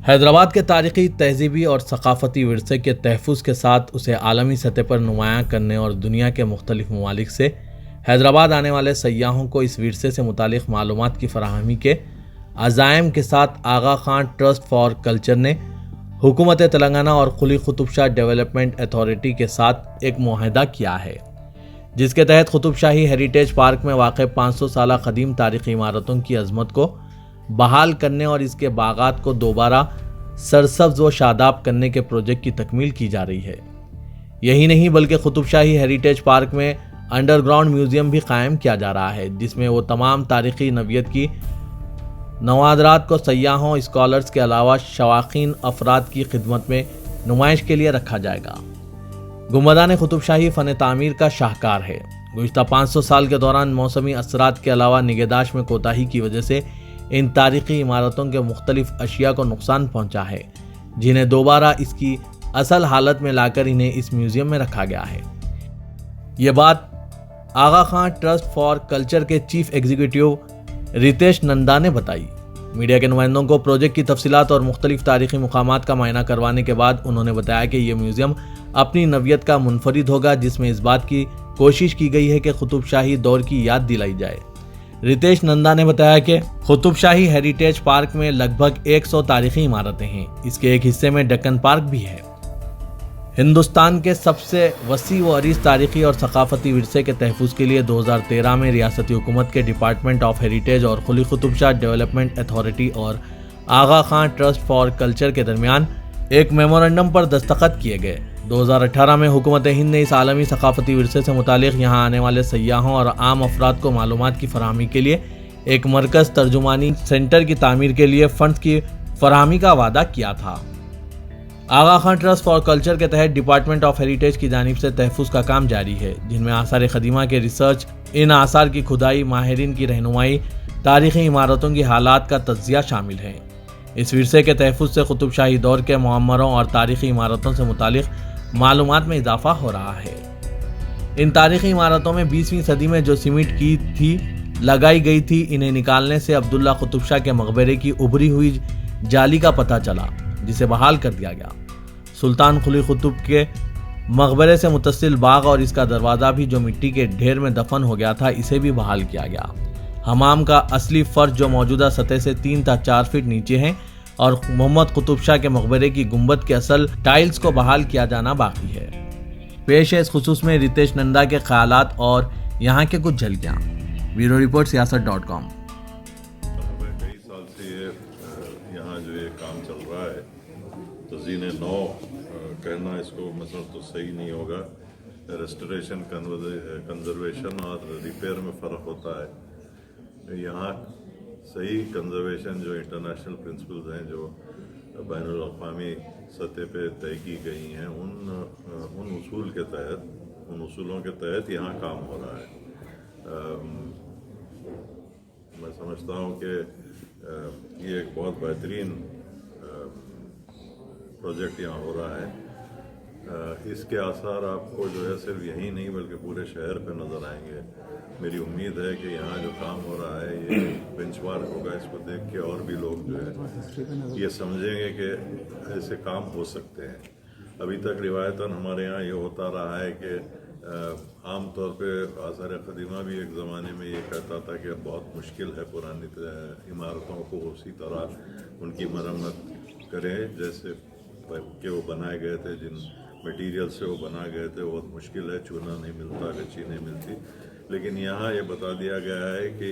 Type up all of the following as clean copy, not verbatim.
حیدرآباد کے تاریخی، تہذیبی اور ثقافتی ورثے کے تحفظ کے ساتھ اسے عالمی سطح پر نمایاں کرنے اور دنیا کے مختلف ممالک سے حیدرآباد آنے والے سیاحوں کو اس ورثے سے متعلق معلومات کی فراہمی کے عزائم کے ساتھ آغا خان ٹرسٹ فار کلچر نے حکومت تلنگانہ اور قلی قطب شاہ ڈیولپمنٹ اتھارٹی کے ساتھ ایک معاہدہ کیا ہے، جس کے تحت قطب شاہی ہیریٹیج پارک میں واقع 500 سالہ قدیم تاریخی عمارتوں کی عظمت کو بحال کرنے اور اس کے باغات کو دوبارہ سرسبز و شاداب کرنے کے پروجیکٹ کی تکمیل کی جا رہی ہے۔ یہی نہیں بلکہ قطب شاہی ہیریٹیج پارک میں انڈر گراؤنڈ میوزیم بھی قائم کیا جا رہا ہے، جس میں وہ تمام تاریخی نوعیت کی نوادرات کو سیاحوں، اسکالرز کے علاوہ شواقین افراد کی خدمت میں نمائش کے لیے رکھا جائے گا۔ گنبدان قطب شاہی فن تعمیر کا شاہکار ہے۔ گزشتہ 500 سال کے دوران موسمی اثرات کے علاوہ نگہداشت میں کوتاہی کی وجہ سے ان تاریخی عمارتوں کے مختلف اشیاء کو نقصان پہنچا ہے، جنہیں دوبارہ اس کی اصل حالت میں لا کر انہیں اس میوزیم میں رکھا گیا ہے۔ یہ بات آغا خان ٹرسٹ فار کلچر کے چیف ایگزیکٹو ریتیش نندا نے بتائی۔ میڈیا کے نمائندوں کو پروجیکٹ کی تفصیلات اور مختلف تاریخی مقامات کا معائنہ کروانے کے بعد انہوں نے بتایا کہ یہ میوزیم اپنی نوعیت کا منفرد ہوگا، جس میں اس بات کی کوشش کی گئی ہے کہ قطب شاہی دور کی یاد دلائی جائے۔ ریتیش نندا نے بتایا کہ قطب شاہی ہیریٹیج پارک میں لگ بھگ 100 تاریخی عمارتیں ہیں۔ اس کے ایک حصے میں ڈکن پارک بھی ہے۔ ہندوستان کے سب سے وسیع و عریض تاریخی اور ثقافتی ورثے کے تحفظ کے لیے 2013 میں ریاستی حکومت کے ڈپارٹمنٹ آف ہیریٹیج اور قلی قطب شاہ ڈیولپمنٹ اتھارٹی اور آغا خان ٹرسٹ فار کلچر کے درمیان ایک میمورنڈم پر دستخط کیے گئے۔ 2018 میں حکومت ہند نے اس عالمی ثقافتی ورثے سے متعلق یہاں آنے والے سیاحوں اور عام افراد کو معلومات کی فراہمی کے لیے ایک مرکز ترجمانی سینٹر کی تعمیر کے لیے فنڈز کی فراہمی کا وعدہ کیا تھا۔ آغا خان ٹرسٹ فار کلچر کے تحت ڈپارٹمنٹ آف ہیریٹیج کی جانب سے تحفظ کا کام جاری ہے، جن میں آثار قدیمہ کے ریسرچ، ان آثار کی کھدائی، ماہرین کی رہنمائی، تاریخی عمارتوں کی حالات کا تجزیہ شامل ہے۔ اس ورثے کے تحفظ سے قطب شاہی دور کے معمروں اور تاریخی عمارتوں سے متعلق معلومات میں اضافہ ہو رہا ہے۔ ان تاریخی عمارتوں میں 20ویں صدی میں جو سیمنٹ کی تھی لگائی گئی تھی، انہیں نکالنے سے عبداللہ قطب شاہ کے مقبرے کی ابھری ہوئی جالی کا پتہ چلا، جسے بحال کر دیا گیا۔ سلطان قلی قطب کے مقبرے سے متصل باغ اور اس کا دروازہ بھی جو مٹی کے ڈھیر میں دفن ہو گیا تھا، اسے بھی بحال کیا گیا۔ حمام کا اصلی فرش جو موجودہ سطح سے 3 تا 4 فٹ نیچے ہے اور محمد قطب شاہ کے مقبرے کی گنبد کے اصل ٹائلز کو بحال کیا جانا باقی ہے۔ پیش ہے اس خصوص میں ریتیش نندا کے خیالات اور یہاں کے کچھ جھلکیاں۔ Bureau report سیاست.com۔ کئی سال سے یہاں جو یہ کام چل رہا ہے، تزئین نو کہنا اس کو مثلا تو صحیح نہیں ہوگا۔ ریسٹوریشن، کنزرویشن اور ریپیئر میں فرق ہوتا ہے۔ یہاں صحیح کنزرویشن جو انٹرنیشنل پرنسپلز ہیں، جو بین الاقوامی سطح پہ طے کی گئی ہیں، ان اصولوں کے تحت یہاں کام ہو رہا ہے۔ میں سمجھتا ہوں کہ یہ ایک بہت بہترین پروجیکٹ یہاں ہو رہا ہے۔ اس کے آثار آپ کو جو ہے صرف یہی نہیں بلکہ پورے شہر پہ نظر آئیں گے۔ میری امید ہے کہ یہاں جو کام ہو رہا ہے یہ بینچ مارک ہوگا۔ اس کو دیکھ کے اور بھی لوگ جو ہے یہ سمجھیں گے کہ ایسے کام ہو سکتے ہیں۔ ابھی تک روایتاً ہمارے یہاں یہ ہوتا رہا ہے کہ عام طور پہ آثار قدیمہ بھی ایک زمانے میں یہ کہتا تھا کہ بہت مشکل ہے پرانی عمارتوں کو اسی طرح ان کی مرمت کریں جیسے کہ وہ بنائے گئے تھے، جن میٹیریل سے وہ بنائے گئے تھے، بہت مشکل ہے، چونا نہیں ملتا، کچی نہیں ملتی۔ لیکن یہاں یہ بتا دیا گیا ہے کہ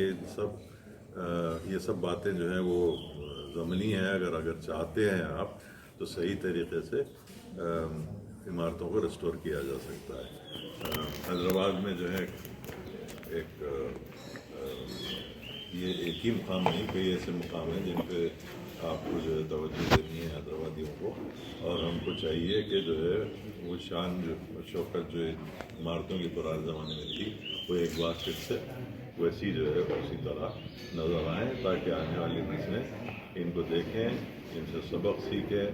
یہ سب باتیں جو ہیں وہ ضمنی ہیں۔ اگر چاہتے ہیں آپ تو صحیح طریقے سے عمارتوں کو ریسٹور کیا جا سکتا ہے۔ حیدرآباد میں جو ہے یہ ایک ہی مقام نہیں، کئی ایسے مقام ہیں جن پہ آپ کو جو ہے توجہ دینی ہے حیدرآبادیوں کو، اور ہم کو چاہیے کہ جو ہے وہ شان جو شوکت جو عمارتوں کی پرانے زمانے میں تھی وہ ایک بار پھر سے ویسی جو ہے اسی طرح نظر آئیں، تاکہ آنے والی نسلیں ان کو دیکھیں، ان سے سبق سیکھیں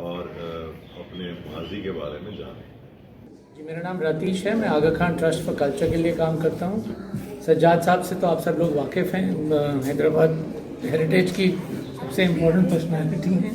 اور اپنے ماضی کے بارے میں جانیں۔ جی، میرا نام رتیش ہے، میں آغا خان ٹرسٹ فار کلچر کے لیے کام کرتا ہوں۔ سجاد صاحب سے تو آپ سب لوگ واقف ہیں، حیدرآباد ہیریٹیج کی سب سے امپورٹنٹ پرسنالٹی ہیں۔